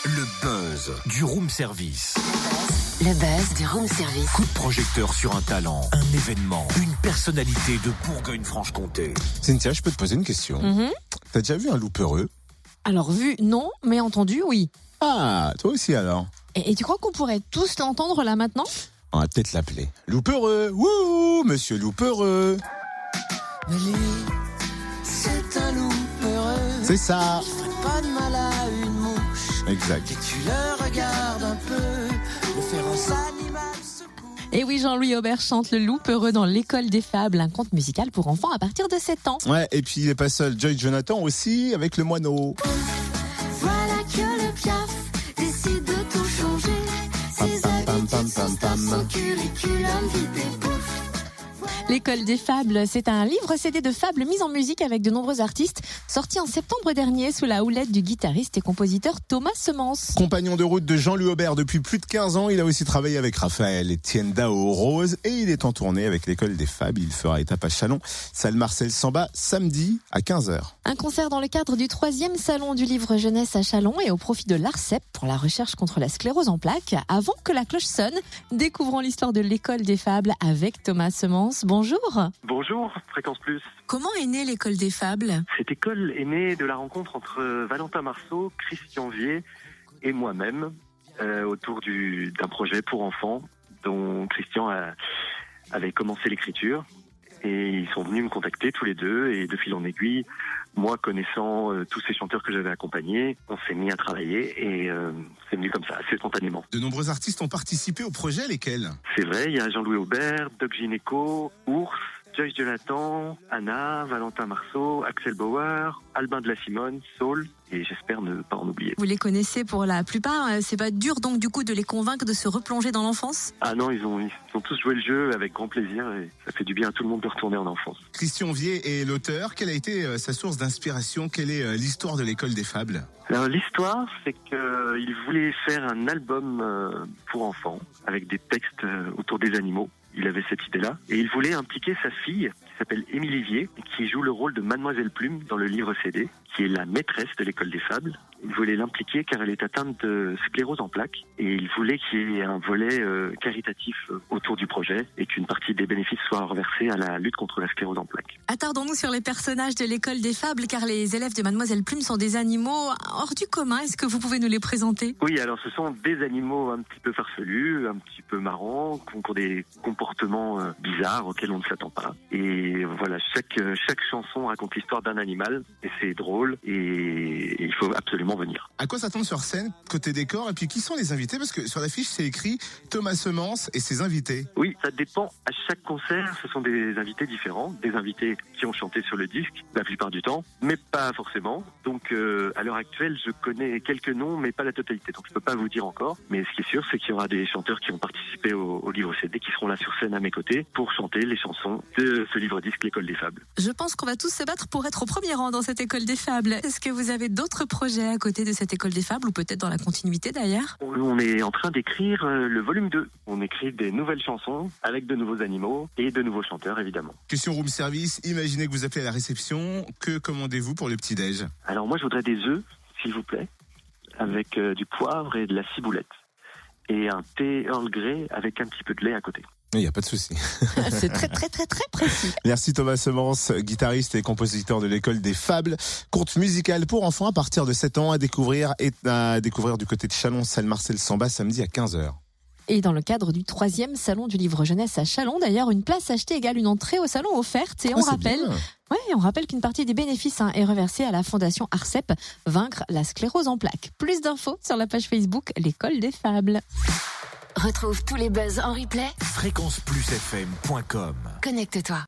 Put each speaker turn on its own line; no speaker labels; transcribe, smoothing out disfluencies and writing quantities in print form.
Le buzz du room service.
Le buzz du room service.
Coup de projecteur sur un talent, un événement, une personnalité de Bourgogne-Franche-Comté.
Cynthia, je peux te poser une question. T'as déjà vu un loup peureux?
Alors vu, non, mais entendu, oui.
Ah, toi aussi alors.
Et tu crois qu'on pourrait tous l'entendre là maintenant?
On va peut-être l'appeler. Loup peureux, wouhou, monsieur loup peureux.
Mais lui, c'est un loup peureux.
C'est ça.
Il ferait pas de mal à une mouche.
Exact.
Dès que tu le regardes un peu, le féroce animal se couche.
Et oui, Jean-Louis Aubert chante Le loup peureux dans l'École des Fables, un conte musical pour enfants à partir de 7 ans.
Ouais, et puis il est pas seul. Joy Jonathan aussi, avec le moineau.
Voilà que le Piaf décide de tout changer. Ses habitudes, son staff, son curriculum vitae, pouf.
L'École des Fables, c'est un livre CD de fables mis en musique avec de nombreux artistes, sorti en septembre dernier sous la houlette du guitariste et compositeur Thomas Semence.
Compagnon de route de Jean-Louis Aubert depuis plus de 15 ans, il a aussi travaillé avec Raphaël Etienne Dao Rose et il est en tournée avec l'École des Fables. Il fera étape à Châlons, salle Marcel Samba, samedi à 15h.
Un concert dans le cadre du 3e salon du livre jeunesse à Châlons et au profit de l'ARCEP pour la recherche contre la sclérose en plaques. Avant que la cloche sonne, découvrons l'histoire de l'École des Fables avec Thomas Semence. Bonjour.
Bonjour, Fréquence Plus.
Comment est née l'École des Fables?
Cette école est née de la rencontre entre Valentin Marceau, Christian Vier et moi-même autour d'un projet pour enfants dont Christian avait commencé l'écriture. Et ils sont venus me contacter tous les deux et de fil en aiguille, moi connaissant tous ces chanteurs que j'avais accompagnés, on s'est mis à travailler et c'est venu comme ça, assez spontanément.
De nombreux artistes ont participé au projet, lesquels?
C'est vrai, il y a Jean-Louis Aubert, Doc Gineco, Ours, Joyce Jonathan, Anna, Valentin Marceau, Axel Bauer, Albin de la Simone, Saul, et j'espère ne pas en oublier.
Vous les connaissez pour la plupart, c'est pas dur donc du coup de les convaincre de se replonger dans l'enfance?
Ah non, ils ont tous joué le jeu avec grand plaisir et ça fait du bien à tout le monde de retourner en enfance.
Christian Vier est l'auteur. Quelle a été sa source d'inspiration? Quelle est l'histoire de l'École des Fables?
Alors l'histoire, c'est qu'il voulait faire un album pour enfants avec des textes autour des animaux. Il avait cette idée-là et il voulait impliquer sa fille qui s'appelle Émilie Vier qui joue le rôle de Mademoiselle Plume dans le livre CD, qui est la maîtresse de l'École des Fables. Il voulait l'impliquer car elle est atteinte de sclérose en plaques et il voulait qu'il y ait un volet caritatif autour du projet et qu'une partie des bénéfices soit reversée à la lutte contre la sclérose en plaques.
Attardons-nous sur les personnages de l'École des Fables car les élèves de Mademoiselle Plume sont des animaux hors du commun. Est-ce que vous pouvez nous les présenter?
Oui, alors ce sont des animaux un petit peu farfelus, un petit peu marrants, qui ont des comportements bizarres auxquels on ne s'attend pas. Et voilà, chaque chanson raconte l'histoire d'un animal et c'est drôle et il faut absolument venir.
À quoi s'attendre sur scène, côté décor? Et puis qui sont les invités? Parce que sur l'affiche c'est écrit Thomas Semence et ses invités.
Oui, ça dépend. À chaque concert, ce sont des invités différents, des invités qui ont chanté sur le disque la plupart du temps, mais pas forcément. Donc à l'heure actuelle, je connais quelques noms, mais pas la totalité. Donc je peux pas vous dire encore. Mais ce qui est sûr, c'est qu'il y aura des chanteurs qui ont participé au livre CD qui seront là sur scène à mes côtés pour chanter les chansons de ce livre disque, l'École des Fables.
Je pense qu'on va tous se battre pour être au premier rang dans cette École des Fables. Est-ce que vous avez d'autres projets à côté de cette École des Fables ou peut-être dans la continuité d'ailleurs?
On est en train d'écrire le volume 2. On écrit des nouvelles chansons avec de nouveaux animaux et de nouveaux chanteurs évidemment.
Question room service, imaginez que vous appelez à la réception, que commandez-vous pour le petit-déj?
Alors moi je voudrais des œufs, s'il vous plaît, avec du poivre et de la ciboulette. Et un thé Earl Grey avec un petit peu de lait à côté.
Il n'y a pas de souci.
C'est très précis.
Merci Thomas Semence, guitariste et compositeur de l'École des Fables. Conte musical pour enfants à partir de 7 ans à découvrir du côté de Châlons, salle Marcel Samba, samedi à 15h.
Et dans le cadre du 3e salon du livre jeunesse à Châlons, d'ailleurs, une place achetée égale une entrée au salon offerte. Et on rappelle qu'une partie des bénéfices est reversée à la fondation ARCEP, Vaincre la sclérose en plaques. Plus d'infos sur la page Facebook l'École des Fables.
Retrouve tous les buzz en replay.
Fréquenceplusfm.com.
Connecte-toi.